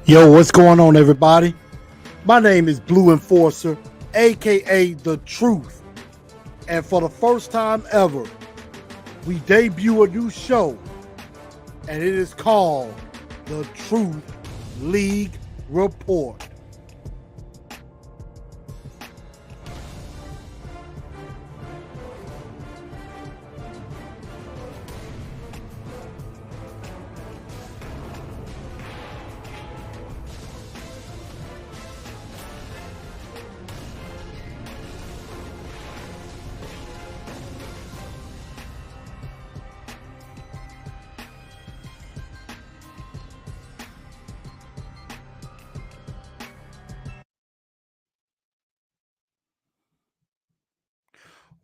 Yo, what's going on, everybody? My name is Blue Enforcer, aka The Truth. And for the first time ever, we debut a new show, and it is called The Truth League Report.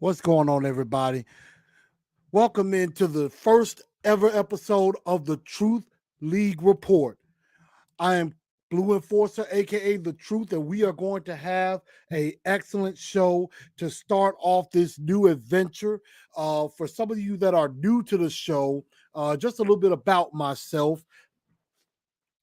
What's going on, everybody? Welcome into the first ever episode of the Truth League Report. I am Blue Enforcer, aka The Truth, and we are going to have an excellent show to start off this new adventure. For some of you that are new to the show, just a little bit about myself.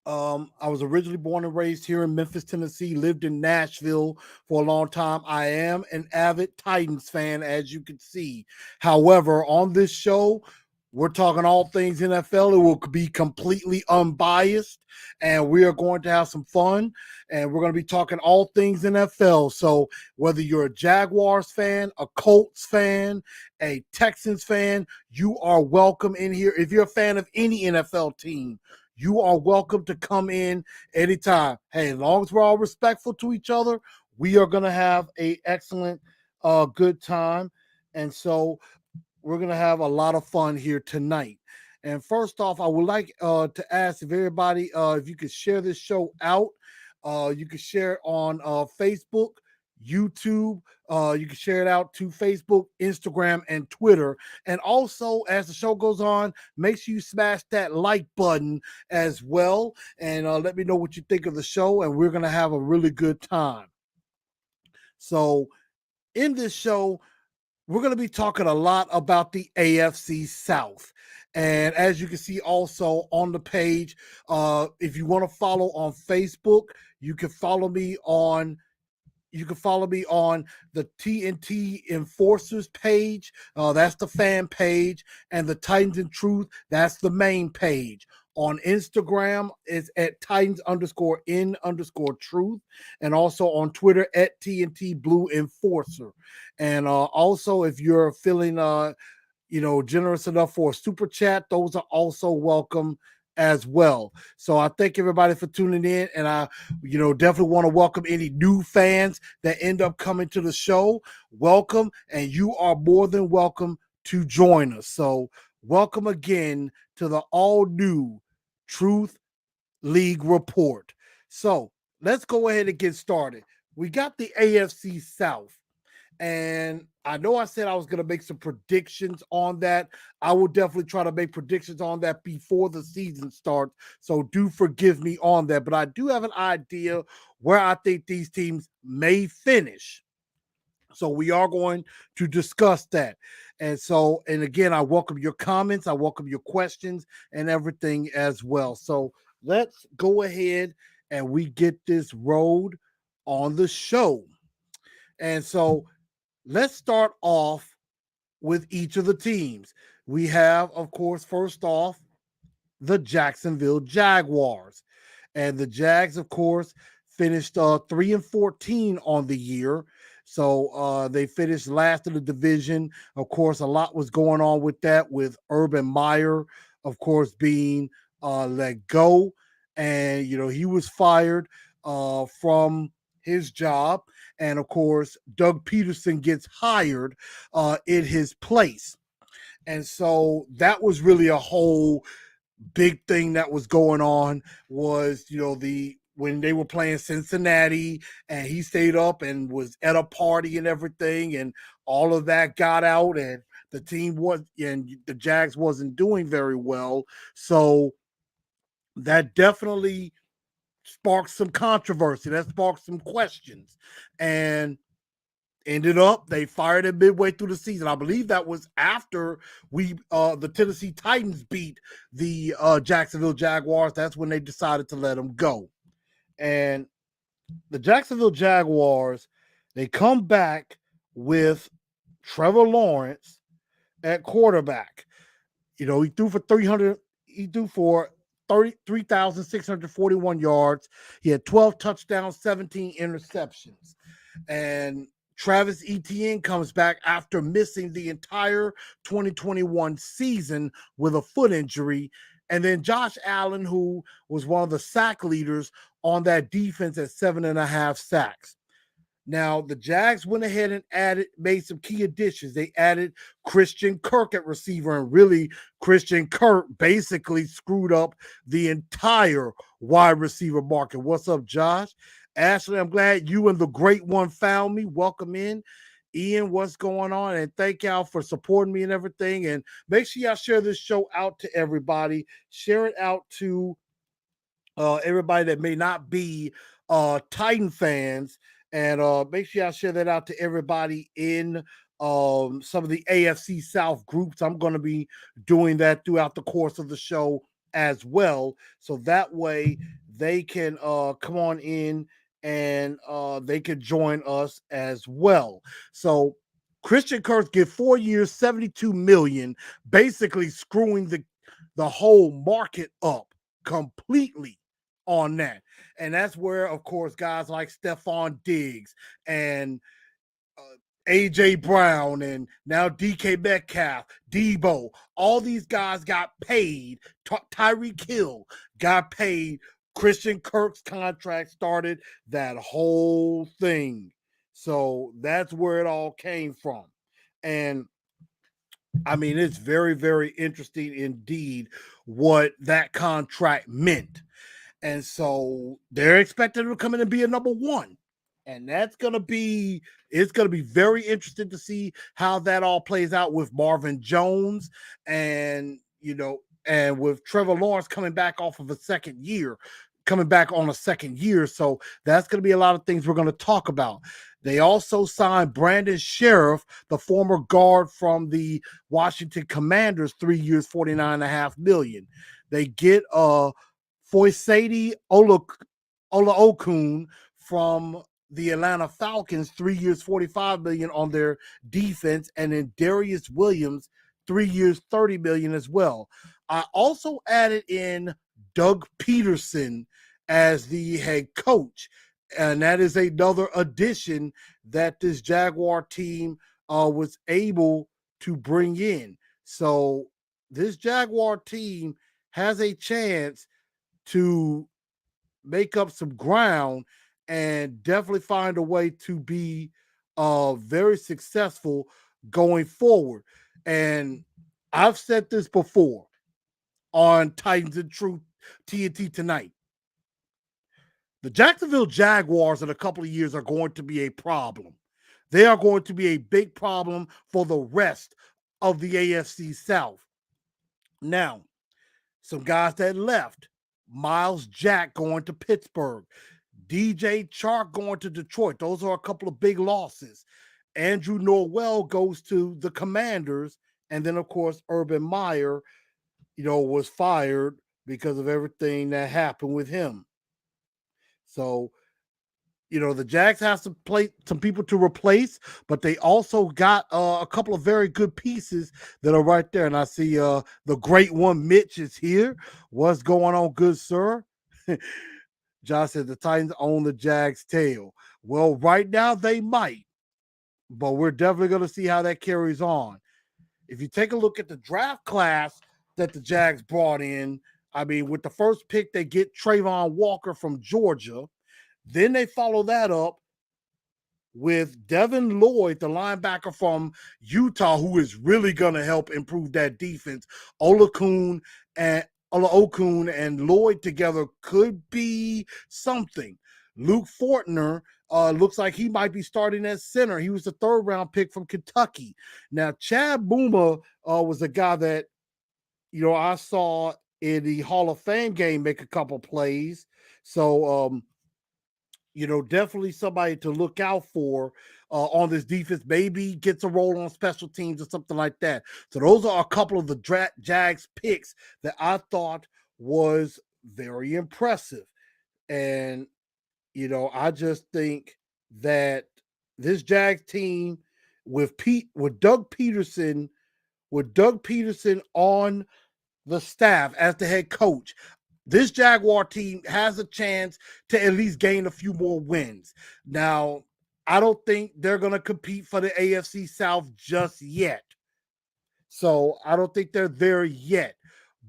I was originally born and raised here in Memphis, Tennessee, lived in Nashville for a long time. I am an avid Titans fan, as you can see. However, on this show, we're talking all things NFL. It will be completely unbiased, and we are going to have some fun, and we're going to be talking all things NFL. So whether you're a Jaguars fan, a Colts fan, a Texans fan, you are welcome in here. If you're a fan of any NFL team, you are welcome to come in anytime. Hey, as long as we're all respectful to each other, we are going to have an excellent, good time. And so we're going to have a lot of fun here tonight. And first off, I would like to ask if everybody, if you could share this show out. You can share it on Facebook, YouTube. You can share it out to Facebook, Instagram, and Twitter. And also, as the show goes on, make sure you smash that like button as well. And let me know what you think of the show. And we're going to have a really good time. So in this show, we're going to be talking a lot about the AFC South. And as you can see also on the page, if you want to follow on Facebook, you can follow me on the TNT Enforcers page. That's the fan page. And the Titans and Truth, that's the main page. On Instagram, it's at Titans_N_Truth. And also on Twitter at TNT Blue Enforcer. And also, if you're feeling generous enough for a super chat, those are also welcome as well. So I thank everybody for tuning in, and I definitely want to welcome any new fans that end up coming to the show. Welcome, and you are more than welcome to join us. So welcome again to the all new Truth League Report. So let's go ahead and get started. We got the AFC South. And I know I said I was going to make some predictions on that. I will definitely try to make predictions on that before the season starts. So do forgive me on that. But I do have an idea where I think these teams may finish. So we are going to discuss that. And again, I welcome your comments. I welcome your questions and everything as well. So let's go ahead and we get this road on the show. And so let's start off with each of the teams. We have, of course, first off, the Jacksonville Jaguars. And the Jags, of course, finished 3-14 on the year. So they finished last in the division. Of course, a lot was going on with that, with Urban Meyer, of course, being let go. And, he was fired from his job. And of course, Doug Peterson gets hired in his place. And so that was really a whole big thing that was going on was, when they were playing Cincinnati and he stayed up and was at a party and everything, and all of that got out, and the Jags wasn't doing very well. So that definitely sparked some controversy. That sparked some questions. And ended up, they fired him midway through the season. I believe that was after the Tennessee Titans beat the Jacksonville Jaguars. That's when they decided to let him go. And the Jacksonville Jaguars, they come back with Trevor Lawrence at quarterback. He threw for 300. He threw for 33,641 yards. He had 12 touchdowns, 17 interceptions. And Travis Etienne comes back after missing the entire 2021 season with a foot injury. And then Josh Allen, who was one of the sack leaders on that defense at 7.5 sacks. Now, the Jags went ahead and made some key additions. They added Christian Kirk at receiver, and really, Christian Kirk basically screwed up the entire wide receiver market. What's up, Josh? Ashley, I'm glad you and the great one found me. Welcome in. Ian, what's going on? And thank y'all for supporting me and everything. And make sure y'all share this show out to everybody. Share it out to everybody that may not be Titan fans. And make sure y'all share that out to everybody in some of the AFC South groups. I'm going to be doing that throughout the course of the show as well. So that way they can come on in and they can join us as well. So Christian Kirk get 4 years, $72 million, basically screwing the whole market up completely on that. And that's where, of course, guys like Stephon Diggs and A.J. Brown and now DK Metcalf, Debo, all these guys got paid. Tyreek Hill got paid. Christian Kirk's contract started that whole thing. So that's where it all came from. And I mean, it's very, very interesting indeed what that contract meant. And so they're expected to come in and be a number one. And it's going to be very interesting to see how that all plays out with Marvin Jones and, and with Trevor Lawrence coming back off of a second year. So that's going to be a lot of things we're going to talk about. They also signed Brandon Sheriff, the former guard from the Washington Commanders, 3 years, $49.5 million. They get Foyesade Olaokun from the Atlanta Falcons, 3 years, $45 million on their defense, and then Darius Williams, 3 years, $30 million as well. I also added in Doug Peterson as the head coach, and that is another addition that this Jaguar team was able to bring in. So this Jaguar team has a chance to make up some ground and definitely find a way to be very successful going forward. And I've said this before on Titans and Truth TNT tonight. The Jacksonville Jaguars in a couple of years are going to be a problem. They are going to be a big problem for the rest of the AFC South. Now, some guys that left. Miles Jack going to Pittsburgh. DJ Chark going to Detroit. Those are a couple of big losses. Andrew Norwell goes to the Commanders. And then, of course, Urban Meyer, was fired because of everything that happened with him. So, the Jags have some people to replace, but they also got a couple of very good pieces that are right there. And I see the great one, Mitch, is here. What's going on, good sir? Josh said the Titans own the Jags' tail. Well, right now they might, but we're definitely going to see how that carries on. If you take a look at the draft class that the Jags brought in, I mean, with the first pick, they get Trayvon Walker from Georgia. Then they follow that up with Devin Lloyd, the linebacker from Utah, who is really going to help improve that defense. Olaokun and Lloyd together could be something. Luke Fortner looks like he might be starting at center. He was the third-round pick from Kentucky. Now, Chad Bouma was a guy that, I saw in the Hall of Fame game make a couple plays. So, definitely somebody to look out for on this defense. Maybe gets a role on special teams or something like that. So those are a couple of the Jags picks that I thought was very impressive. And I just think that this Jags team with Doug Peterson on the staff as the head coach, this Jaguar team has a chance to at least gain a few more wins. Now, I don't think they're going to compete for the AFC South just yet. So I don't think they're there yet.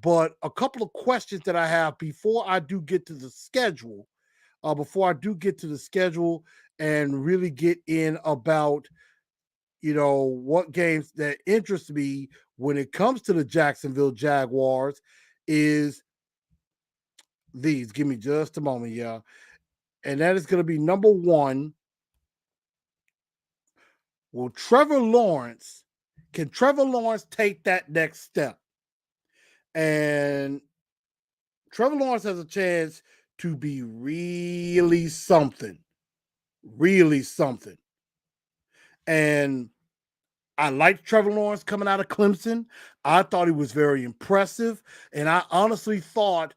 But a couple of questions that I have before I do get to the schedule, and really get in about, what games that interest me when it comes to the Jacksonville Jaguars is these. Give me just a moment, yeah. And that is going to be number one. Can Trevor Lawrence take that next step? And Trevor Lawrence has a chance to be really something. Really something. And I liked Trevor Lawrence coming out of Clemson. I thought he was very impressive. And I honestly thought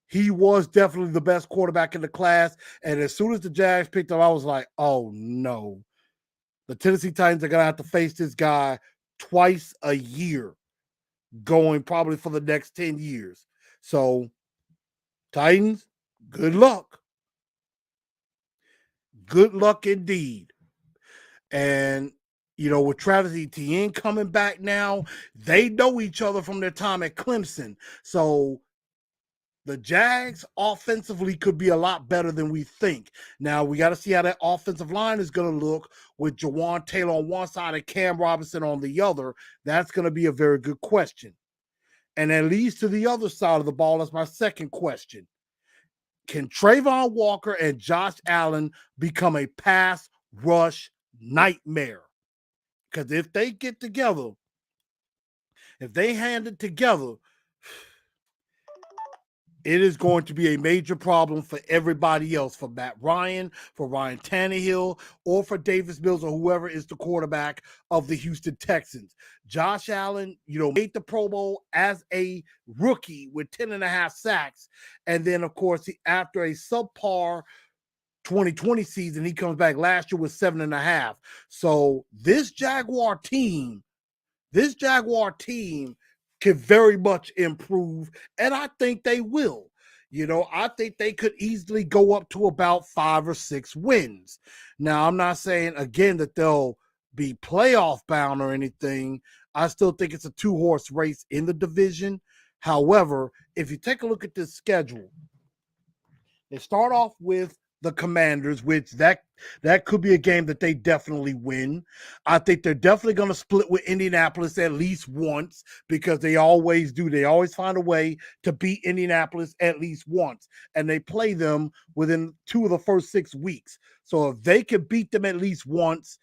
he was definitely the best quarterback in the class. And as soon as the Jags picked him, I was like, oh no. The Tennessee Titans are going to have to face this guy twice a year, going probably for the next 10 years. So, Titans, good luck. Good luck indeed. And, with Travis Etienne coming back now, they know each other from their time at Clemson. So, the Jags offensively could be a lot better than we think. Now, we got to see how that offensive line is going to look with Jawan Taylor on one side and Cam Robinson on the other. That's going to be a very good question. And that leads to the other side of the ball. That's my second question. Can Trayvon Walker and Josh Allen become a pass rush nightmare? Because if they get together, if they hand it together, it is going to be a major problem for everybody else, for Matt Ryan, for Ryan Tannehill, or for Davis Mills, or whoever is the quarterback of the Houston Texans. Josh Allen, made the Pro Bowl as a rookie with 10.5 sacks. And then, of course, after a subpar 2020 season, he comes back last year with 7.5. So this Jaguar team can very much improve, and I think they will. I think they could easily go up to about 5 or 6 wins. Now, I'm not saying, again, that they'll be playoff bound or anything. I still think it's a 2-horse race in the division. However, if you take a look at this schedule, they start off with the Commanders, which that could be a game that they definitely win. I think they're definitely going to split with Indianapolis at least once, because they always do. They always find a way to beat Indianapolis at least once, and they play them within 2 of the first 6 weeks. So if they can beat them at least once,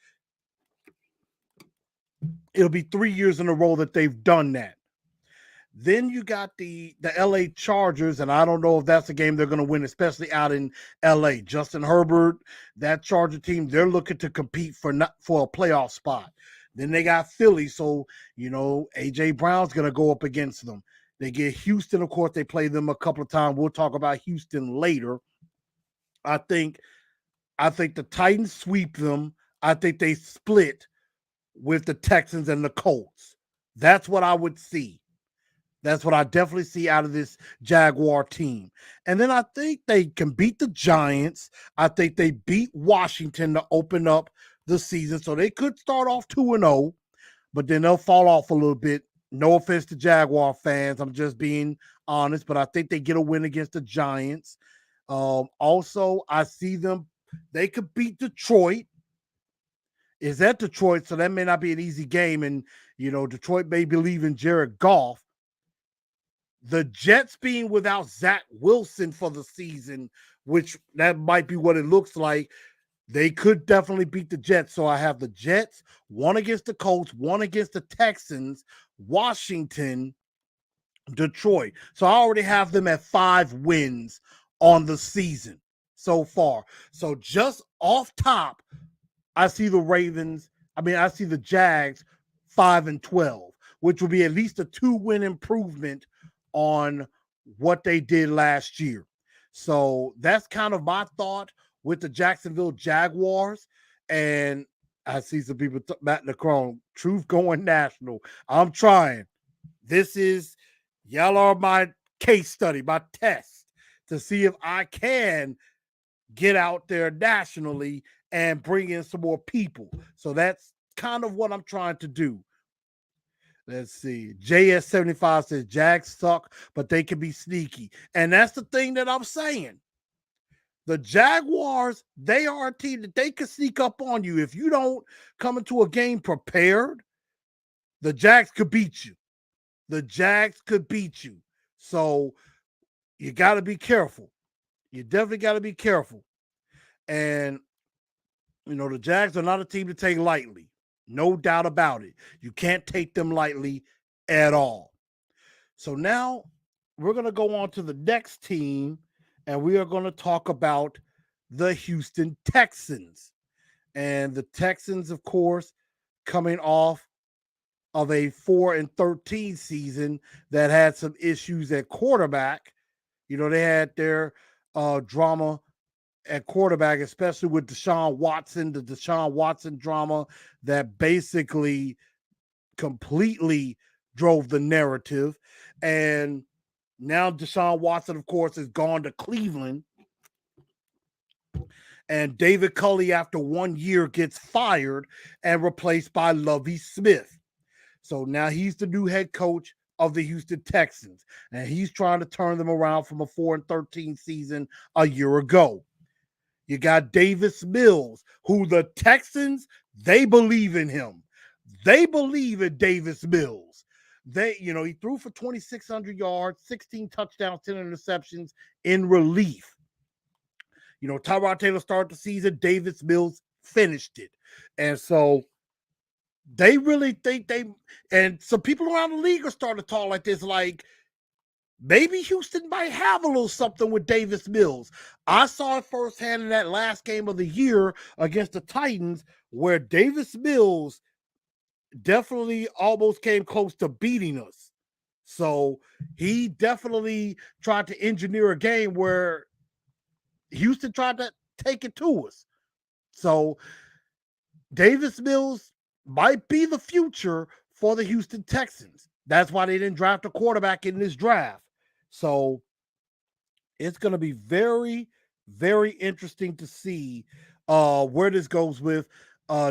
it'll be 3 years in a row that they've done that. Then you got the LA Chargers, and I don't know if that's a game they're going to win, especially out in LA. Justin Herbert, that Charger team, they're looking to compete for a playoff spot. Then they got Philly, so AJ Brown's going to go up against them. They get Houston, of course. They play them a couple of times. We'll talk about Houston later. I think the Titans sweep them. I think they split with the Texans and the Colts. That's what I would see. That's what I definitely see out of this Jaguar team. And then I think they can beat the Giants. I think they beat Washington to open up the season. So they could start off 2-0, but then they'll fall off a little bit. No offense to Jaguar fans. I'm just being honest, but I think they get a win against the Giants. Also, I see them. They could beat Detroit. Is at Detroit, so that may not be an easy game. And, Detroit may believe in Jared Goff. The Jets being without Zach Wilson for the season, which that might be what it looks like, they could definitely beat the Jets. So I have the Jets, one against the Colts, one against the Texans, Washington, Detroit. So I already have them at 5 wins on the season so far. So just off top, I see the Jags 5-12, which will be at least a 2-win improvement on what they did last year. So that's kind of my thought with the Jacksonville Jaguars. And I see some people, Matt Necron, truth going national. I'm trying. Y'all are my case study, my test to see if I can get out there nationally and bring in some more people. So that's kind of what I'm trying to do. Let's see. JS75 says Jags suck, but they can be sneaky. And that's the thing that I'm saying. The Jaguars, they are a team that they can sneak up on you. If you don't come into a game prepared, the Jags could beat you. The Jags could beat you. So you got to be careful. You definitely got to be careful. And, the Jags are not a team to take lightly. No doubt about it. You can't take them lightly at all. So now we're going to go on to the next team, and we are going to talk about the Houston Texans. And the Texans, of course, coming off of a 4-13 season that had some issues at quarterback. They had their drama at quarterback, especially with Deshaun Watson, the Deshaun Watson drama that basically completely drove the narrative. And now Deshaun Watson, of course, has gone to Cleveland. And David Culley, after 1 year, gets fired and replaced by Lovie Smith. So now he's the new head coach of the Houston Texans. And he's trying to turn them around from a 4-13 season a year ago. You got Davis Mills, who the Texans, they believe in him. They believe in Davis Mills. He threw for 2,600 yards, 16 touchdowns, 10 interceptions in relief. Tyrod Taylor started the season. Davis Mills finished it. And so they really think and some people around the league are starting to talk like this, like, maybe Houston might have a little something with Davis Mills. I saw it firsthand in that last game of the year against the Titans, where Davis Mills definitely almost came close to beating us. So he definitely tried to engineer a game where Houston tried to take it to us. So Davis Mills might be the future for the Houston Texans. That's why they didn't draft a quarterback in this draft. So it's going to be very, very interesting to see where this goes with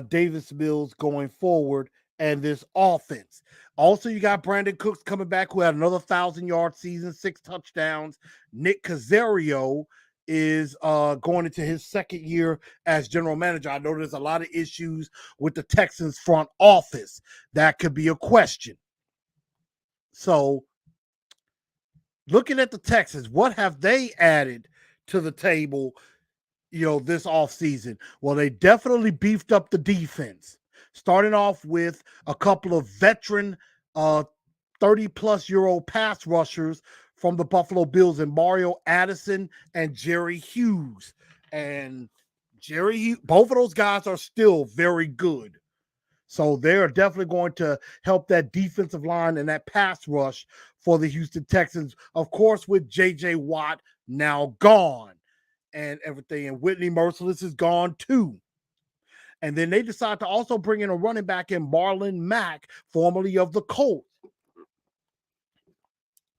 Davis Mills going forward and this offense. Also, you got Brandon Cooks coming back, who had another 1,000-yard season, 6 touchdowns. Nick Caserio is going into his second year as general manager. I know there's a lot of issues with the Texans front office. That could be a question. So, looking at the Texans, what have they added to the table, this offseason? Well, they definitely beefed up the defense, starting off with a couple of veteran 30-plus-year-old pass rushers from the Buffalo Bills, and Mario Addison and Jerry Hughes. And both of those guys are still very good. So they're definitely going to help that defensive line and that pass rush for the Houston Texans. Of course, with J.J. Watt now gone and everything. And Whitney Merciless is gone too. And then they decide to also bring in a running back in Marlon Mack, formerly of the Colts.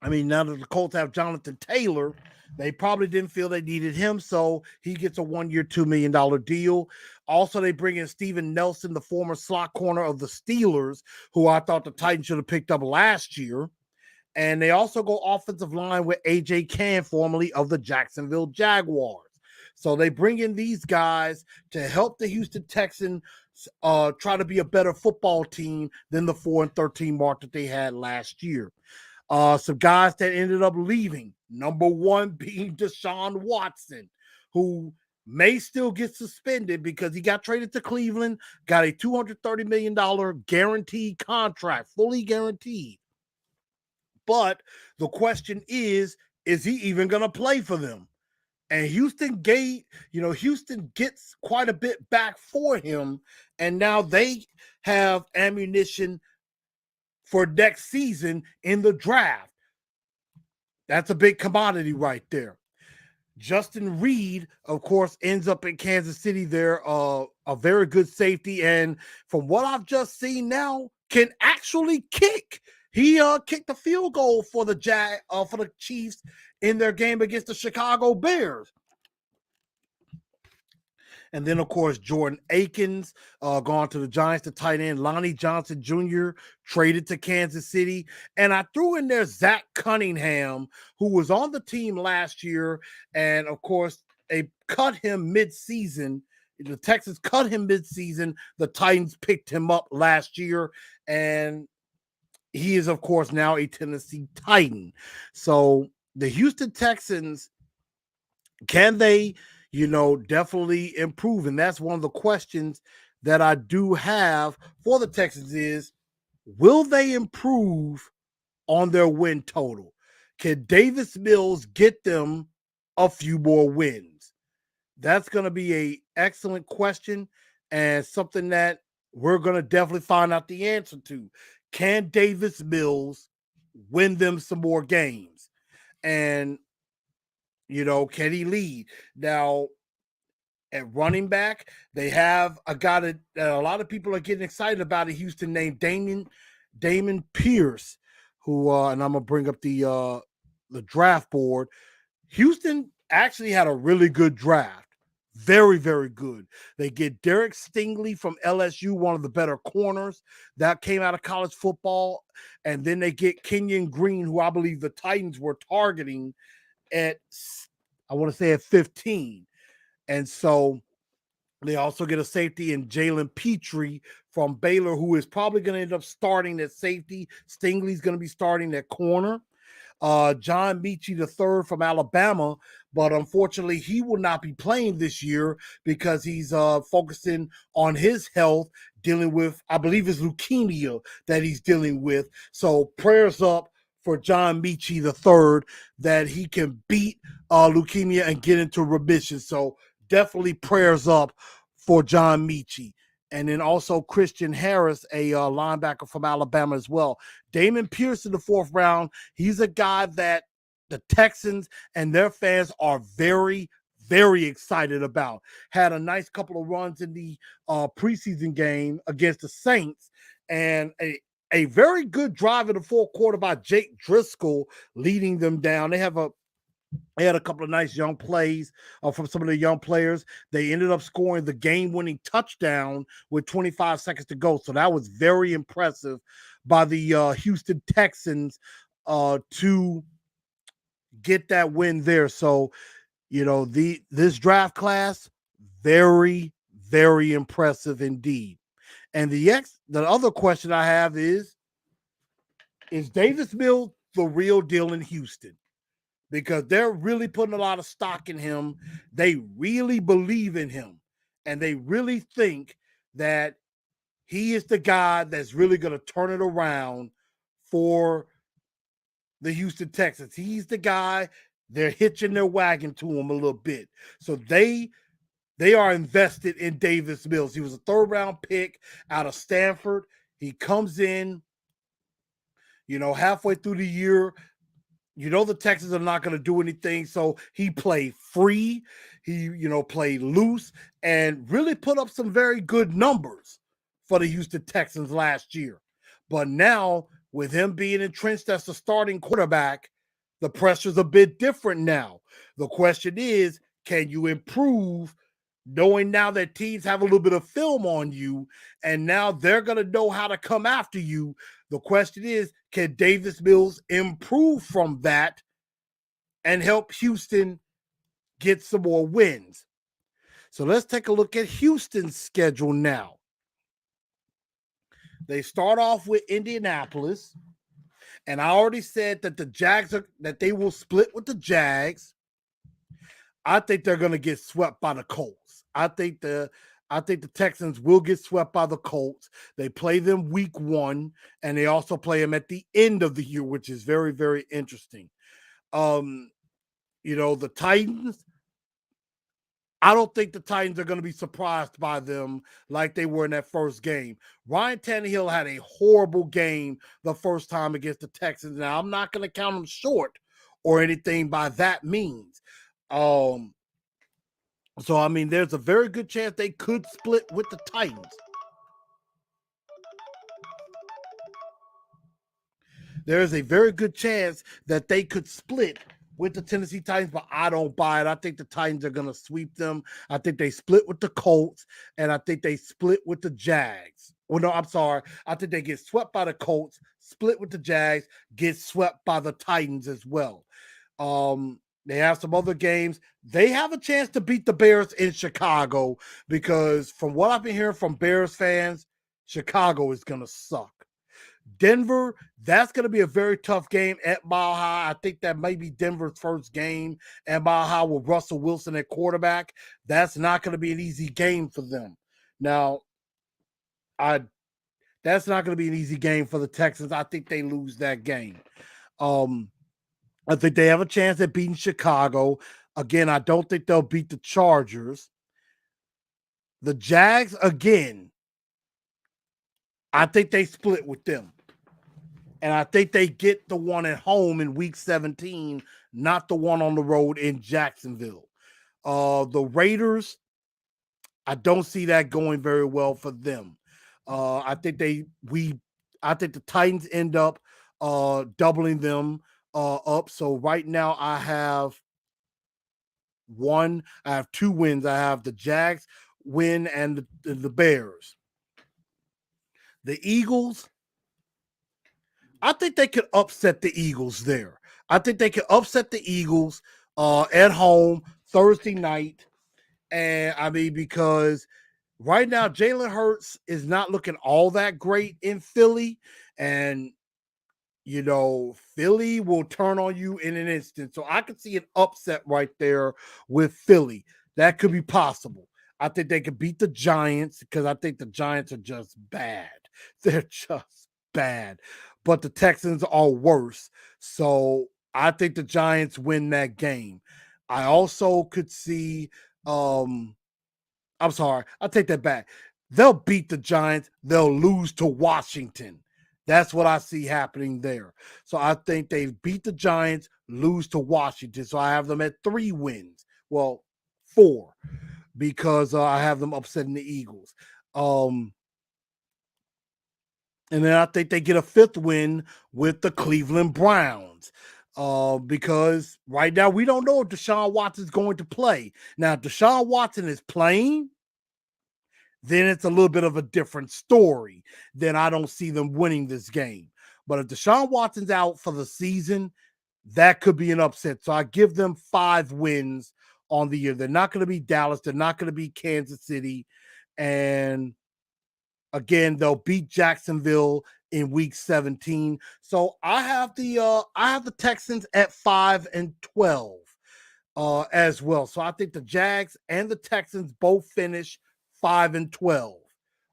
I mean, now that the Colts have Jonathan Taylor, they probably didn't feel they needed him, so he gets a 1-year, $2 million deal. Also, they bring in Steven Nelson, the former slot corner of the Steelers, who I thought the Titans should have picked up last year. And they also go offensive line with A.J. Cann, formerly of the Jacksonville Jaguars. So they bring in these guys to help the Houston Texans try to be a better football team than the 4-13 mark that they had last year. Some guys that ended up leaving. Number one being Deshaun Watson, who may still get suspended because he got traded to Cleveland, got a $230 million guaranteed contract, fully guaranteed. But the question is he even going to play for them? And Houston gets quite a bit back for him, and now they have ammunition for next season in the draft. That's a big commodity right there. Justin Reed, of course, ends up in Kansas City. They're a very good safety, and from what I've just seen now, can actually kick. He kicked a field goal for the for the Chiefs in their game against the Chicago Bears. And then, of course, Jordan Akins gone to the Giants, the tight end. Lonnie Johnson Jr. traded to Kansas City. And I threw in there Zach Cunningham, who was on the team last year. And, of course, they cut him midseason. The Texans cut him midseason. The Titans picked him up last year. And he is, of course, now a Tennessee Titan. So the Houston Texans, can they definitely improve? And that's one of the questions that I do have for the Texans is, will they improve on their win total? Can Davis Mills get them a few more wins? That's going to be an excellent question and something that we're going to definitely find out the answer to. Can Davis Mills win them some more games? And can he lead? Now, at running back, they have a guy that a lot of people are getting excited about in Houston named Damon Pierce, who and I'm gonna bring up the draft board. Houston actually had a really good draft. Very, very good. They get Derek Stingley from LSU, one of the better corners that came out of college football. And then they get Kenyon Green, who I believe the Titans were targeting at, I want to say, at 15. And so they also get a safety in Jalen Petrie from Baylor, who is probably going to end up starting at safety. Stingley's going to be starting at corner. John Mechie III from Alabama, but unfortunately he will not be playing this year because he's focusing on his health, dealing with, I believe it's leukemia that he's dealing with. So prayers up for John Mechie III that he can beat leukemia and get into remission. So definitely prayers up for John Mechie. And then also Christian Harris, a linebacker from Alabama as well. Damon Pierce in the 4th round. He's a guy that the Texans and their fans are very, very excited about. Had a nice couple of runs in the preseason game against the Saints, and a very good drive in the 4th quarter by Jake Driscoll leading them down. They had a couple of nice young plays from some of the young players. They ended up scoring the game-winning touchdown with 25 seconds to go. So that was very impressive by the Houston Texans to get that win there. So, this draft class, very, very impressive indeed. And the other question I have is Davis Mills the real deal in Houston? Because they're really putting a lot of stock in him. They really believe in him. And they really think that he is the guy that's really going to turn it around for the Houston Texans. He's the guy. They're hitching their wagon to him a little bit. So they are invested in Davis Mills. He was a 3rd round pick out of Stanford. He comes in, halfway through the year. The Texans are not going to do anything. So he played free. He, played loose and really put up some very good numbers for the Houston Texans last year. But now, with him being entrenched as the starting quarterback, the pressure's a bit different now. The question is, can you improve, knowing now that teams have a little bit of film on you and now they're going to know how to come after you? The question is, can Davis Mills improve from that and help Houston get some more wins? So let's take a look at Houston's schedule now. They start off with Indianapolis, and I already said that the Jags that they will split with the Jags. I think they're going to get swept by the Colts. I think the Texans will get swept by the Colts. They play them week 1, and they also play them at the end of the year, which is very, very interesting. The Titans, I don't think the Titans are going to be surprised by them like they were in that first game. Ryan Tannehill had a horrible game the first time against the Texans. Now, I'm not going to count him short or anything by that means. Um, so I mean, there's a very good chance they could split with the Titans. There's a very good chance that they could split with the Tennessee Titans, but I don't buy it. I think the Titans are going to sweep them. I think they split with the Colts, and I think they split with the Jags. Well, no, I'm sorry. I think they get swept by the Colts, split with the Jags, get swept by the Titans as well. They have some other games. They have a chance to beat the Bears in Chicago because from what I've been hearing from Bears fans, Chicago is going to suck. Denver, that's going to be a very tough game at Mile High. I think that may be Denver's first game at Mile High with Russell Wilson at quarterback. That's not going to be an easy game for them. Now, that's not going to be an easy game for the Texans. I think they lose that game. I think they have a chance at beating Chicago. Again, I don't think they'll beat the Chargers. The Jags, again, I think they split with them. And I think they get the one at home in week 17, not the one on the road in Jacksonville. The Raiders, I don't see that going very well for them. I think the Titans end up doubling them up. So right now I have two wins. I have the Jags win and the Bears. The Eagles, I think they could upset the Eagles there. I think they could upset the Eagles at home Thursday night. And I mean, because right now Jalen Hurts is not looking all that great in Philly. And, you know, Philly will turn on you in an instant. So I could see an upset right there with Philly. That could be possible. I think they could beat the Giants because I think the Giants are just bad. They're just bad. But the Texans are worse. So I think the Giants win that game. I also could see I'm sorry, I'll take that back. They'll beat the Giants, they'll lose to Washington. That's what I see happening there. So I think they beat the Giants, lose to Washington. So I have them at 3 wins. Well, 4 because I have them upsetting the Eagles. And then I think they get a 5th win with the Cleveland Browns. Because right now we don't know if Deshaun Watson is going to play. Now, if Deshaun Watson is playing, then it's a little bit of a different story. Then I don't see them winning this game. But if Deshaun Watson's out for the season, that could be an upset. So I give them 5 wins on the year. They're not going to be Dallas. They're not going to be Kansas City. And again, they'll beat Jacksonville in week 17. So I have the Texans at 5-12 as well. So I think the Jags and the Texans both finish 5-12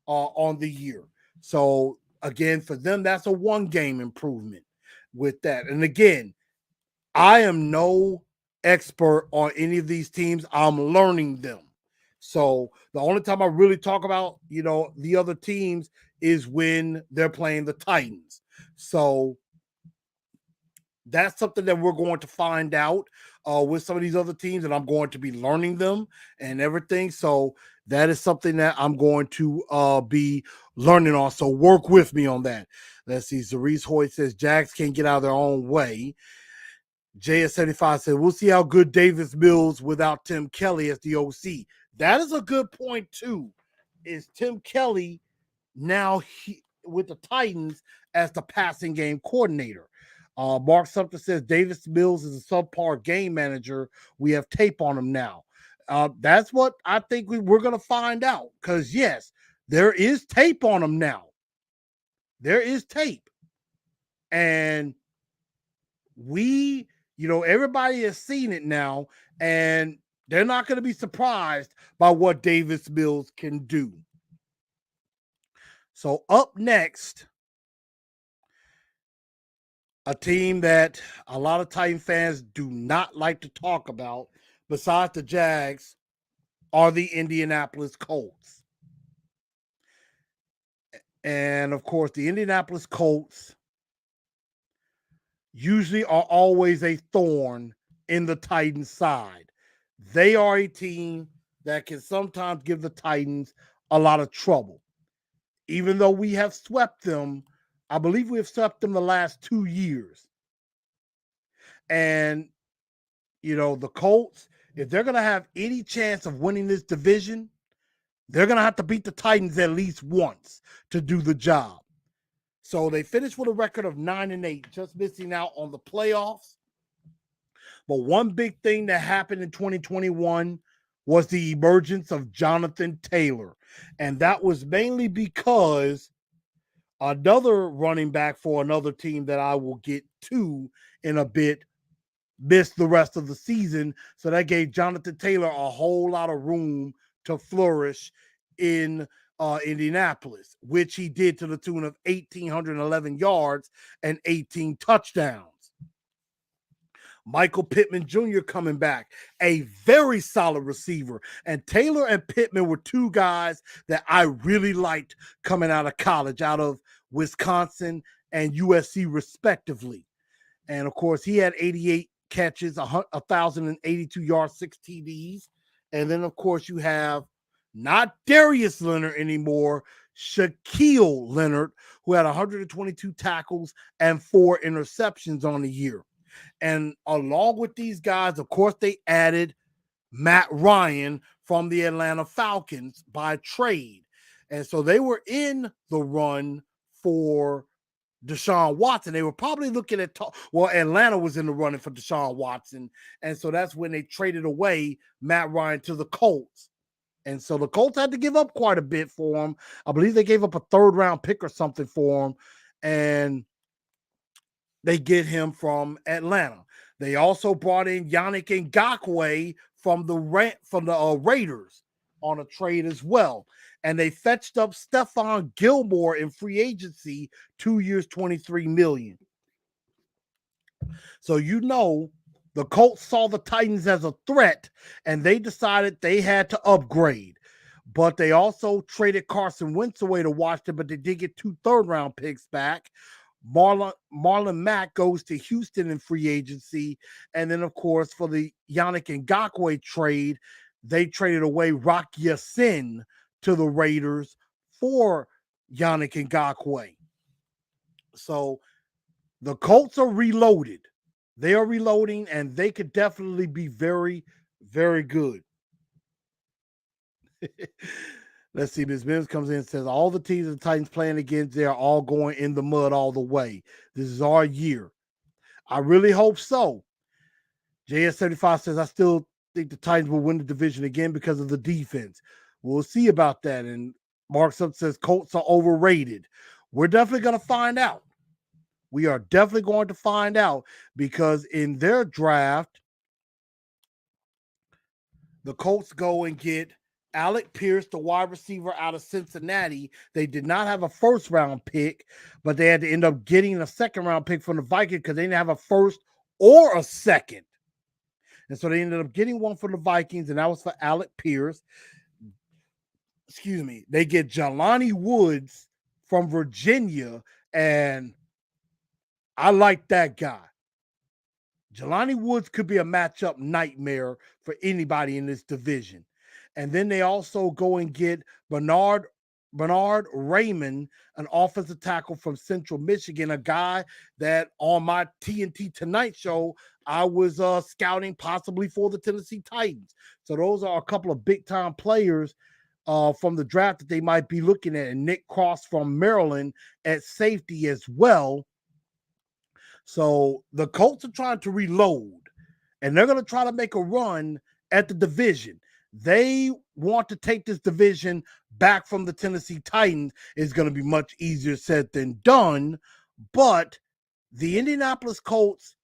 on the year. So again, for them, that's a 1-game improvement with that. And again, I am no expert on any of these teams. I'm learning them. So the only time I really talk about, the other teams is when they're playing the Titans. So that's something that we're going to find out with some of these other teams, and I'm going to be learning them and everything. So that is something that I'm going to be learning on. So work with me on that. Let's see. Zarice Hoyt says Jags can't get out of their own way. JS75 said, we'll see how good Davis Mills without Tim Kelly as the OC. That is a good point, too. Is Tim Kelly now with the Titans as the passing game coordinator? Mark Sumter says Davis Mills is a subpar game manager. We have tape on him now. That's what I think we're going to find out. Because, yes, there is tape on him now. There is tape. And everybody has seen it now, and they're not going to be surprised by what Davis Mills can do. So up next, a team that a lot of Titan fans do not like to talk about, besides the Jags, are the Indianapolis Colts. And, of course, the Indianapolis Colts usually are always a thorn in the Titans' side. They are a team that can sometimes give the Titans a lot of trouble. Even though we have swept them, I believe we have swept them the last 2 years. And, the Colts, if they're going to have any chance of winning this division, they're going to have to beat the Titans at least once to do the job. So they finished with a record of 9-8, just missing out on the playoffs. But one big thing that happened in 2021 was the emergence of Jonathan Taylor. And that was mainly because another running back for another team that I will get to in a bit missed the rest of the season. So that gave Jonathan Taylor a whole lot of room to flourish in Indianapolis, which he did to the tune of 1,811 yards and 18 touchdowns. Michael Pittman Jr. coming back, a very solid receiver. And Taylor and Pittman were two guys that I really liked coming out of college, out of Wisconsin and USC respectively. And of course, he had 88 catches, 1,082 yards, 6 TDs. And then, of course, you have not Darius Leonard anymore, Shaquille Leonard, who had 122 tackles and 4 interceptions on the year. And along with these guys, of course, they added Matt Ryan from the Atlanta Falcons by trade. And so they were in the run for Deshaun Watson. They were probably looking at, Atlanta was in the running for Deshaun Watson. And so that's when they traded away Matt Ryan to the Colts. And so the Colts had to give up quite a bit for him. I believe they gave up a 3rd-round pick or something for him. And they get him from Atlanta. They also brought in Yannick Ngakoue from the Raiders on a trade as well. And they fetched up Stephon Gilmore in free agency, 2 years, $23 million. So the Colts saw the Titans as a threat, and they decided they had to upgrade. But they also traded Carson Wentz away to Washington, but they did get 2 third-round picks back. Marlon Mack goes to Houston in free agency. And then, of course, for the Yannick Ngakoue trade, they traded away Rock Ya-Sin to the Raiders for Yannick Ngakoue. So the Colts are reloaded. They are reloading, and they could definitely be very, very good. Let's see. Ms. Mims comes in and says, all the teams the Titans playing against, they're all going in the mud all the way. This is our year. I really hope so. JS75 says, I still think the Titans will win the division again because of the defense. We'll see about that. And Marks Up says, Colts are overrated. We're definitely going to find out. We are definitely going to find out because in their draft, the Colts go and get Alec Pierce, the wide receiver out of Cincinnati. They did not have a 1st-round pick, but they had to end up getting a 2nd-round pick from the Vikings because they didn't have a 1st or a 2nd. And so they ended up getting one from the Vikings, and that was for Alec Pierce. Excuse me. They get Jelani Woods from Virginia, and I like that guy. Jelani Woods could be a matchup nightmare for anybody in this division. And then they also go and get Bernard Raymond, an offensive tackle from Central Michigan, a guy that on my TNT Tonight show, I was scouting possibly for the Tennessee Titans. So those are a couple of big-time players from the draft that they might be looking at. And Nick Cross from Maryland at safety as well. So the Colts are trying to reload, and they're going to try to make a run at the division. They want to take this division back from the Tennessee Titans. It's going to be much easier said than done, but the Indianapolis Colts,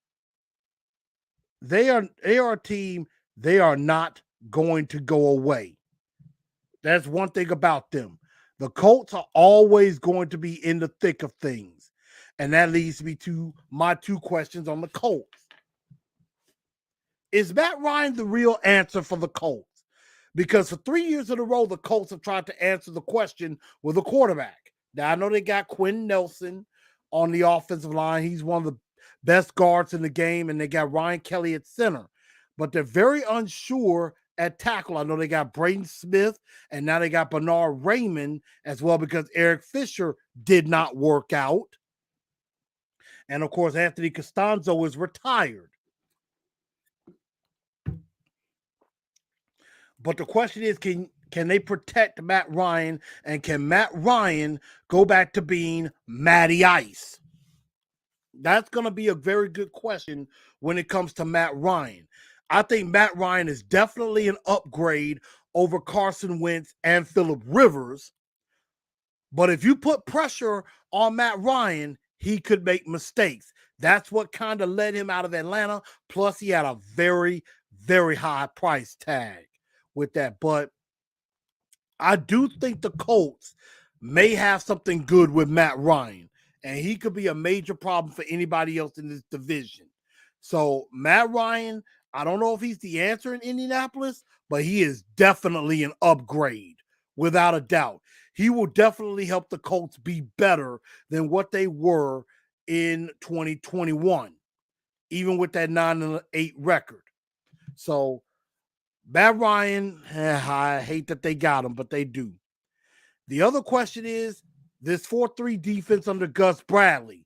they are a team. They are not going to go away. That's one thing about them. The Colts are always going to be in the thick of things. And that leads me to my 2 questions on the Colts. Is Matt Ryan the real answer for the Colts? Because for 3 years in a row, the Colts have tried to answer the question with a quarterback. Now, I know they got Quentin Nelson on the offensive line. He's one of the best guards in the game, and they got Ryan Kelly at center. but they're very unsure at tackle. I know they got Braden Smith, and now they got Bernard Raymond as well because Eric Fisher did not work out. And of course, Anthony Costanzo is retired. But the question is, can they protect Matt Ryan, and can Matt Ryan go back to being Matty Ice? That's going to be a very good question when it comes to Matt Ryan. I think Matt Ryan is definitely an upgrade over Carson Wentz and Phillip Rivers. But if you put pressure on Matt Ryan, he could make mistakes. That's what kind of led him out of Atlanta. Plus, he had a very, very high price tag with that. But I do think the Colts may have something good with Matt Ryan, and he could be a major problem for anybody else in this division. So Matt Ryan, I don't know if he's the answer in Indianapolis, but he is definitely an upgrade without a doubt. He will definitely help the Colts be better than what they were in 2021, even with that 9-8 record. So Matt Ryan, I hate that they got him, but they do. The other question is, this 4-3 defense under Gus Bradley,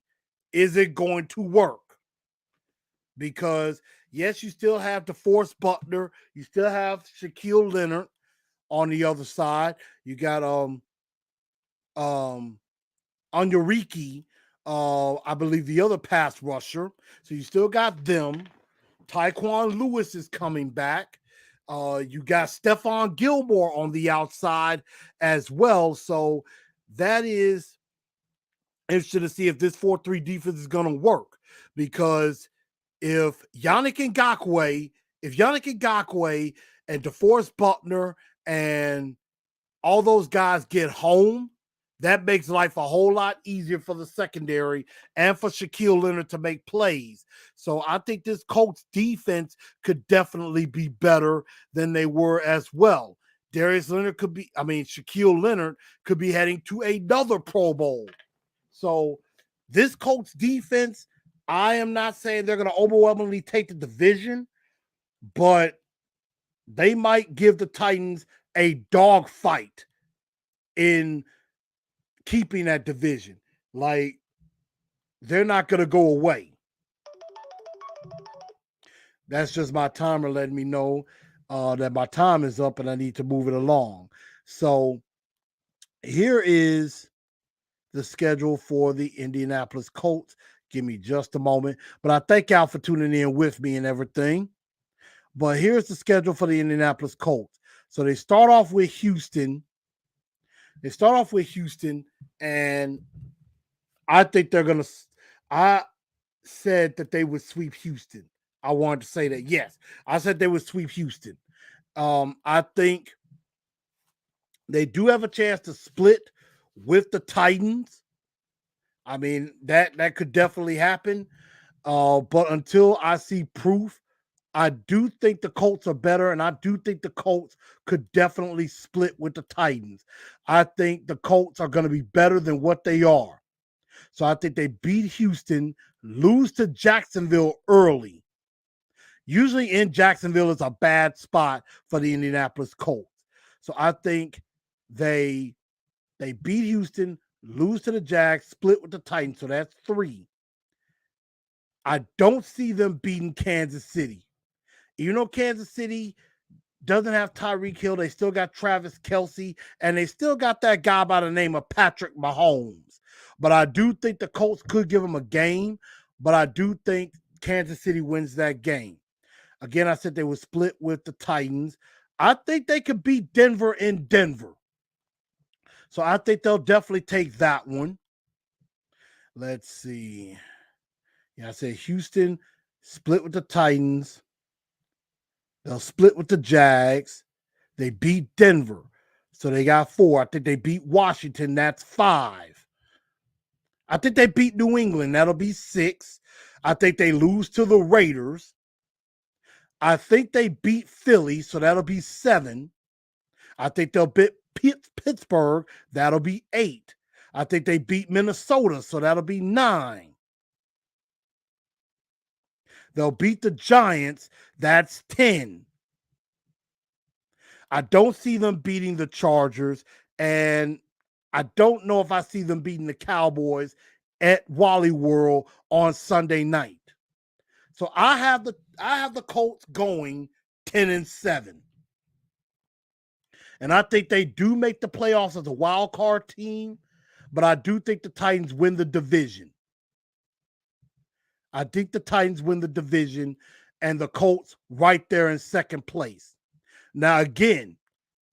is it going to work? Because, yes, you still have DeForest Buckner. You still have Shaquille Leonard on the other side. You got Onyerike, I believe the other pass rusher. So you still got them. Tyquan Lewis is coming back. You got Stephon Gilmore on the outside as well. So that is interesting to see if this 4-3 defense is going to work. Because if Yannick Ngakoue and DeForest Buckner and all those guys get home, that makes life a whole lot easier for the secondary and for Shaquille Leonard to make plays. So I think this Colts defense could definitely be better than they were as well. Shaquille Leonard could be heading to another Pro Bowl. So this Colts defense, I am not saying they're going to overwhelmingly take the division, but they might give the Titans a dogfight in keeping that division. Like, they're not going to go away. That's just my timer letting me know that my time is up and I need to move it along. So here is the schedule for the Indianapolis Colts. Give me just a moment. But I thank y'all for tuning in with me and everything. But here's the schedule for the Indianapolis Colts. So they start off with Houston. And I think they're going to – I said that they would sweep Houston. I wanted to say that. Yes, I said they would sweep Houston. I think they do have a chance to split with the Titans. I mean, that could definitely happen. But until I see proof, I do think the Colts are better, and I do think the Colts could definitely split with the Titans. I think the Colts are going to be better than what they are. So I think they beat Houston, lose to Jacksonville early. Usually in Jacksonville is a bad spot for the Indianapolis Colts. So I think they beat Houston, lose to the Jags, split with the Titans. So that's 3. I don't see them beating Kansas City. Even though Kansas City doesn't have Tyreek Hill, they still got Travis Kelce, and they still got that guy by the name of Patrick Mahomes. But I do think the Colts could give them a game, but I do think Kansas City wins that game. Again, I said they would split with the Titans. I think they could beat Denver in Denver. So I think they'll definitely take that one. Let's see. Yeah, I said Houston split with the Titans. They'll split with the Jags. They beat Denver. So they got 4. I think they beat Washington. That's 5. I think they beat New England. That'll be 6. I think they lose to the Raiders. I think they beat Philly. So that'll be 7. I think they'll beat Pittsburgh. That'll be 8. I think they beat Minnesota. So that'll be 9. They'll beat the Giants. That's 10. I don't see them beating the Chargers, and I don't know if I see them beating the Cowboys at Wally World on Sunday night. So I have the Colts going 10-7. And I think they do make the playoffs as a wild card team, but I do think the Titans win the division. I think the Titans win the division and the Colts right there in second place. Now, again,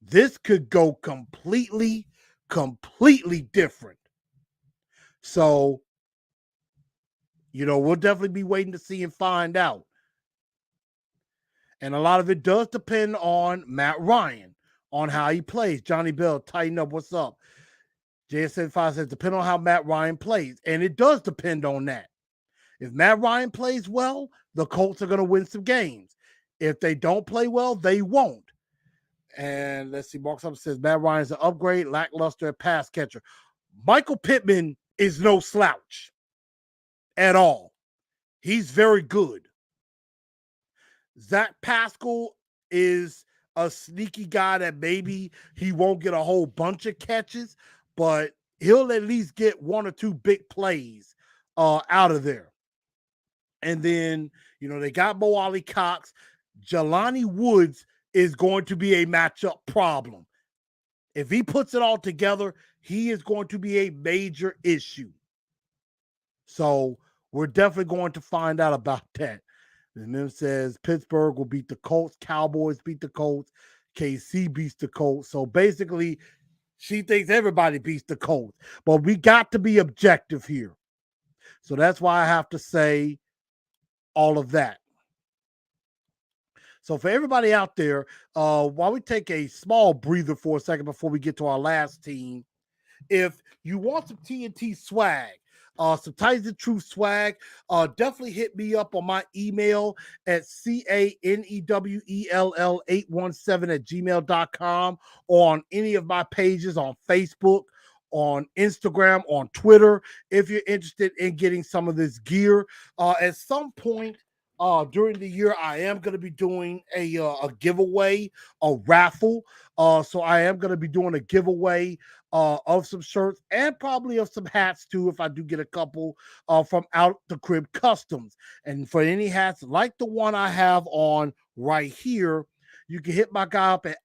this could go completely different. So, we'll definitely be waiting to see and find out. And a lot of it does depend on Matt Ryan, on how he plays. Johnny Bell, tighten up. What's up? JS75 says, depend on how Matt Ryan plays. And it does depend on that. If Matt Ryan plays well, the Colts are going to win some games. If they don't play well, they won't. And let's see, Mark says, Matt Ryan's an upgrade, lackluster pass catcher. Michael Pittman is no slouch at all. He's very good. Zach Pascal is a sneaky guy that maybe he won't get a whole bunch of catches, but he'll at least get one or two big plays out of there. And then, they got Mo Ali Cox. Jelani Woods is going to be a matchup problem. If he puts it all together, he is going to be a major issue. So we're definitely going to find out about that. And then says Pittsburgh will beat the Colts. Cowboys beat the Colts. KC beats the Colts. So basically, she thinks everybody beats the Colts. But we got to be objective here. So that's why I have to say all of that. So for everybody out there, while we take a small breather for a second before we get to our last team, if you want some TNT swag, some Titans of Truth swag, definitely hit me up on my email at canewell817@gmail.com or on any of my pages on Facebook, on Instagram, on Twitter, if you're interested in getting some of this gear. At some point during the year, I am going to be doing a giveaway, a raffle. So I am going to be doing a giveaway of some shirts and probably of some hats too, if I do get a couple from Out the Crib Customs. And for any hats like the one I have on right here, you can hit my guy up at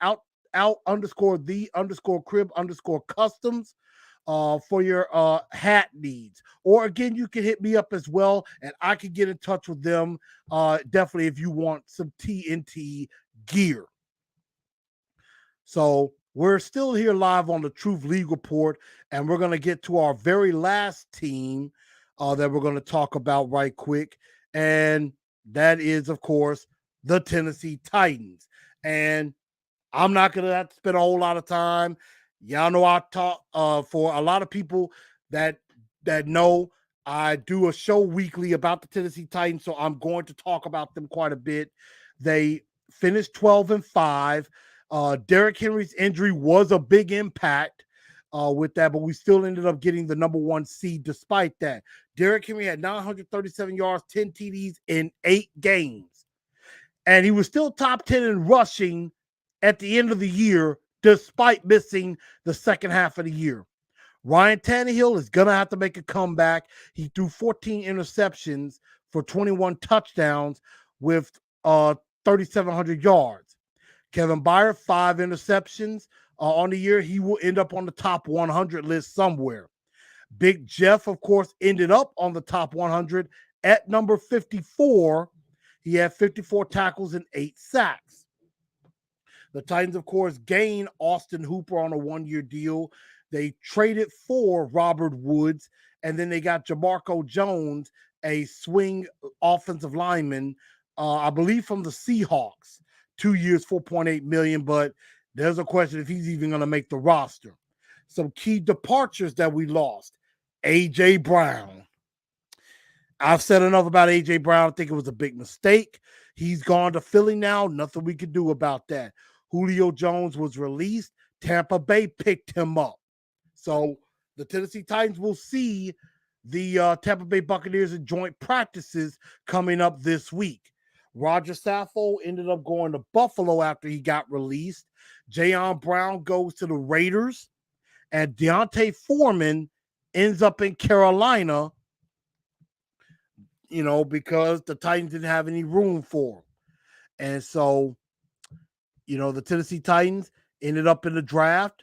out_the_crib_customs for your hat needs. Or again, you can hit me up as well, and I can get in touch with them definitely if you want some TNT gear. So we're still here live on the Truth League Report, and we're going to get to our very last team that we're going to talk about right quick, and that is, of course, the Tennessee Titans. And I'm not going to have to spend a whole lot of time. Y'all know I talk for a lot of people that know I do a show weekly about the Tennessee Titans, so I'm going to talk about them quite a bit. They finished 12-5. Derrick Henry's injury was a big impact with that, but we still ended up getting the number 1 seed despite that. Derrick Henry had 937 yards, 10 TDs in 8 games. And he was still top 10 in rushing at the end of the year, despite missing the second half of the year. Ryan Tannehill is going to have to make a comeback. He threw 14 interceptions for 21 touchdowns with 3,700 yards. Kevin Byard, 5 interceptions on the year. He will end up on the top 100 list somewhere. Big Jeff, of course, ended up on the top 100 at number 54. He had 54 tackles and 8 sacks. The Titans, of course, gained Austin Hooper on a 1-year deal. They traded for Robert Woods, and then they got Jamarco Jones, a swing offensive lineman, I believe from the Seahawks. 2 years, $4.8 million, but there's a question if he's even going to make the roster. Some key departures that we lost. A.J. Brown. I've said enough about A.J. Brown. I think it was a big mistake. He's gone to Philly now. Nothing we can do about that. Julio Jones was released. Tampa Bay picked him up. So the Tennessee Titans will see the Tampa Bay Buccaneers in joint practices coming up this week. Roger Saffold ended up going to Buffalo after he got released. Jayon Brown goes to the Raiders, and Deontay Foreman ends up in Carolina, because the Titans didn't have any room for him. And so, the Tennessee Titans ended up in the draft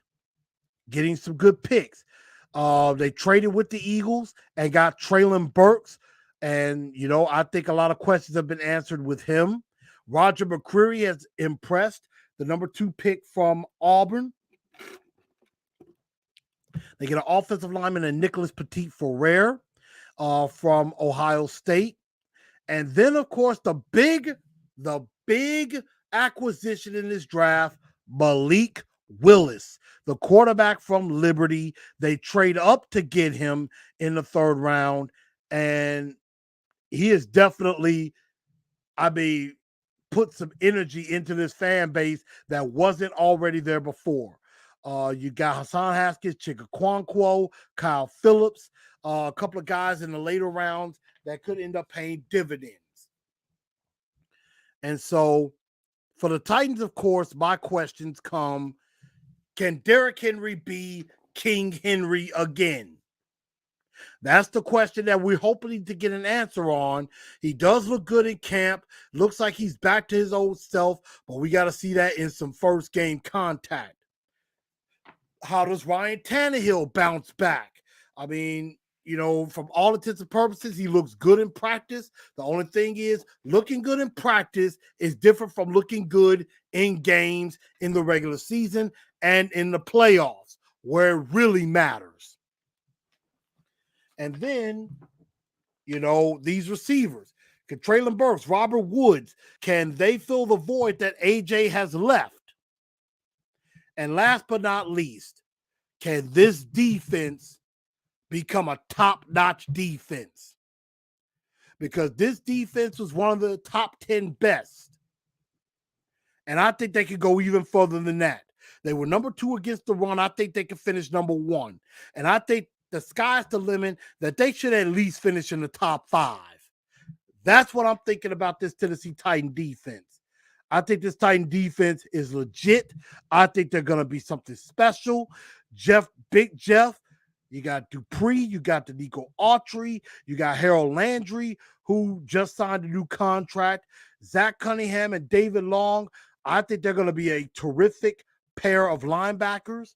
getting some good picks. They traded with the Eagles and got Treylon Burks. And, I think a lot of questions have been answered with him. Roger McCreary has impressed, the number 2 pick from Auburn. They get an offensive lineman and Nicholas Petit-Ferrer from Ohio State. And then, of course, the big acquisition in this draft, Malik Willis, the quarterback from Liberty. They trade up to get him in the 3rd round, and he is definitely, put some energy into this fan base that wasn't already there before. You got Hassan Haskins, Chikaquanquo, Kyle Phillips, a couple of guys in the later rounds that could end up paying dividends. And so for the Titans, of course, my questions come, can Derrick Henry be King Henry again? That's the question that we're hoping to get an answer on. He does look good in camp. Looks like he's back to his old self, but we got to see that in some first game contact. How does Ryan Tannehill bounce back? From all intents and purposes, he looks good in practice. The only thing is, looking good in practice is different from looking good in games in the regular season and in the playoffs, where it really matters. And then, these receivers, can Treylon Burks, Robert Woods, can they fill the void that AJ has left? And last but not least, can this defense become a top-notch defense? Because this defense was one of the top 10 best. And I think they could go even further than that. They were number 2 against the run. I think they could finish number 1. And I think the sky's the limit, that they should at least finish in the top 5. That's what I'm thinking about this Tennessee Titan defense. I think this Titan defense is legit. I think they're going to be something special. Big Jeff, you got Dupree, you got the Nico Autry, you got Harold Landry, who just signed a new contract, Zach Cunningham and David Long. I think they're going to be a terrific pair of linebackers.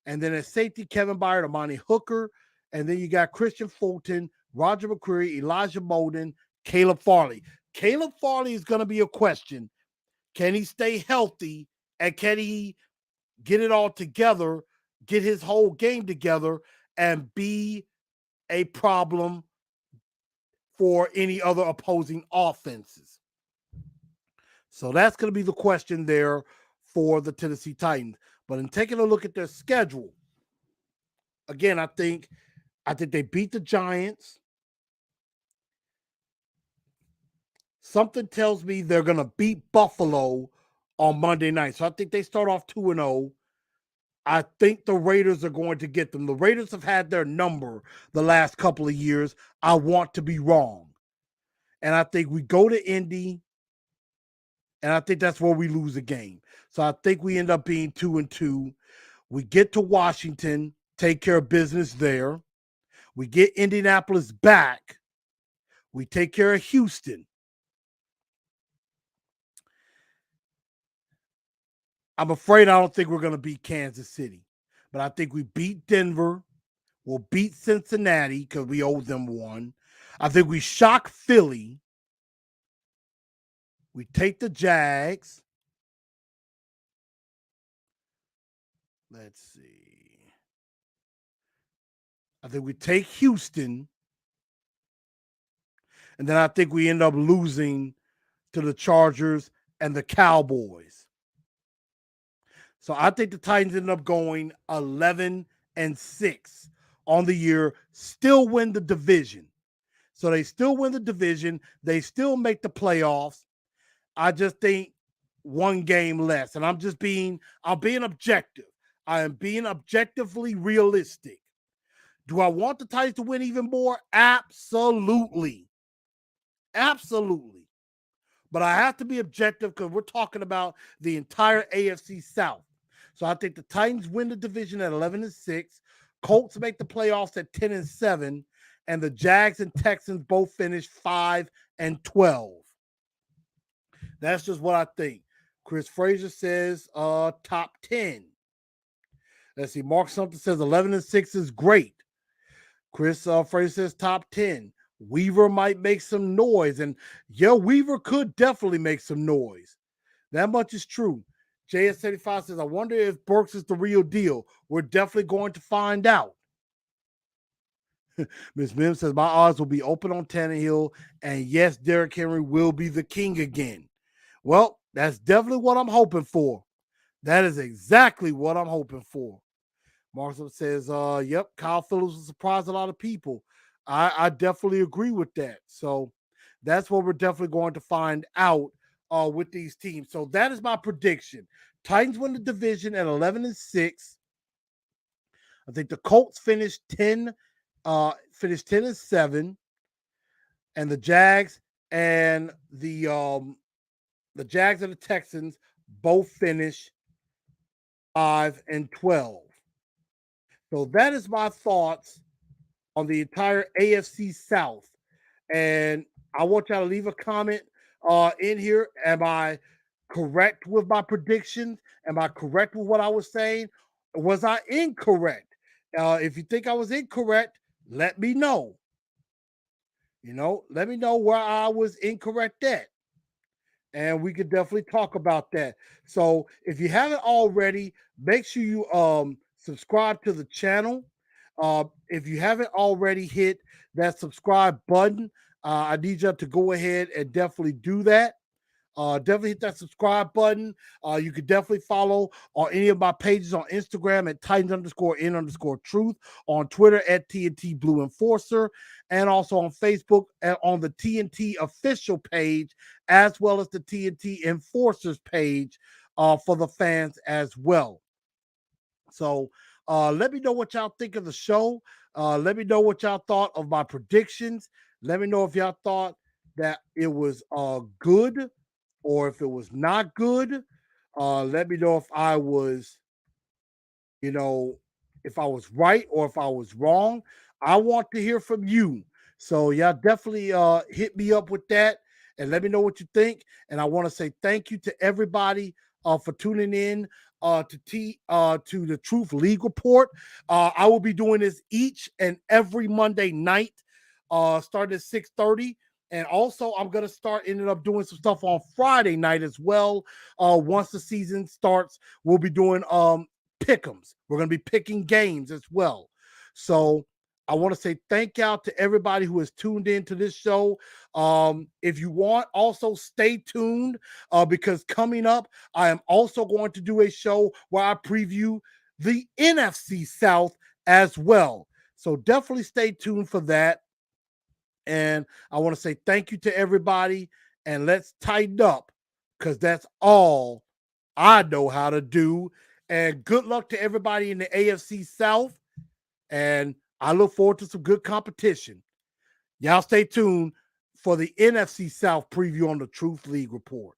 And then at safety, Kevin Byard, Amani Hooker. And then you got Christian Fulton, Roger McCreary, Elijah Molden, Caleb Farley. Caleb Farley is going to be a question. Can he stay healthy? And can he get it all together, get his whole game together, and be a problem for any other opposing offenses? So that's going to be the question there for the Tennessee Titans. But in taking a look at their schedule, again, I think they beat the Giants. Something tells me they're going to beat Buffalo on Monday night. So I think they start off 2-0. I think the Raiders are going to get them. The Raiders have had their number the last couple of years. I want to be wrong. And I think we go to Indy, and I think that's where we lose a game. So I think we end up being 2-2. We get to Washington, take care of business there. We get Indianapolis back. We take care of Houston. I'm afraid I don't think we're going to beat Kansas City. But I think we beat Denver. We'll beat Cincinnati because we owe them one. I think we shock Philly. We take the Jags. Let's see. I think we take Houston. And then I think we end up losing to the Chargers and the Cowboys. So I think the Titans end up going 11-6 on the year, still win the division. So they still win the division. They still make the playoffs. I just think one game less. And I'm being objective. I am being objectively realistic. Do I want the Titans to win even more? Absolutely. Absolutely. But I have to be objective because we're talking about the entire AFC South. So I think the Titans win the division at 11-6. Colts make the playoffs at 10-7, and the Jags and Texans both finish 5-12. That's just what I think. Chris Frazier says top 10. Let's see. Mark Something says 11-6 is great. Chris Frazier says top 10. Weaver might make some noise. And yeah, Weaver could definitely make some noise. That much is true. JS75 says, I wonder if Burks is the real deal. We're definitely going to find out. Ms. Mims says, my odds will be open on Tannehill. And yes, Derrick Henry will be the king again. Well, that's definitely what I'm hoping for. That is exactly what I'm hoping for. Marshall says, yep, Kyle Phillips will surprise a lot of people. I definitely agree with that. So that's what we're definitely going to find out with these teams. So that is my prediction. Titans win the division at 11-6. I think the Colts finished 10-7, and the Jags and the Jags and the Texans both finish 5-12. So that is my thoughts on the entire AFC South. And I want y'all to leave a comment in here. Am I correct with my predictions? Am I correct with what I was saying? Was I incorrect? If you think I was incorrect, let me know. Let me know where I was incorrect at. And we could definitely talk about that. So if you haven't already, make sure you subscribe to the channel. If you haven't already hit that subscribe button, I need you to go ahead and definitely do that. Definitely hit that subscribe button. You could definitely follow on any of my pages on Instagram at Titans_in_truth, on Twitter at TNT Blue Enforcer, and also on Facebook and on the TNT official page, as well as the TNT Enforcers page for the fans as well. So let me know what y'all think of the show. Let me know what y'all thought of my predictions. Let me know if y'all thought that it was good or if it was not good. Let me know if I was, if I was right or if I was wrong. I want to hear from you. So y'all definitely hit me up with that and let me know what you think. And I want to say thank you to everybody for tuning in to the Truth League Report. I will be doing this each and every Monday night, starting at 6:30. And also, I'm going to start ending up doing some stuff on Friday night as well. Once the season starts, we'll be doing pick'ems. We're going to be picking games as well. So I want to say thank y'all to everybody who has tuned in to this show. If you want, also stay tuned because coming up, I am also going to do a show where I preview the NFC South as well. So definitely stay tuned for that. And I want to say thank you to everybody, and let's tighten up because that's all I know how to do. And good luck to everybody in the AFC South. And I look forward to some good competition. Y'all stay tuned for the NFC South preview on the Truth League Report.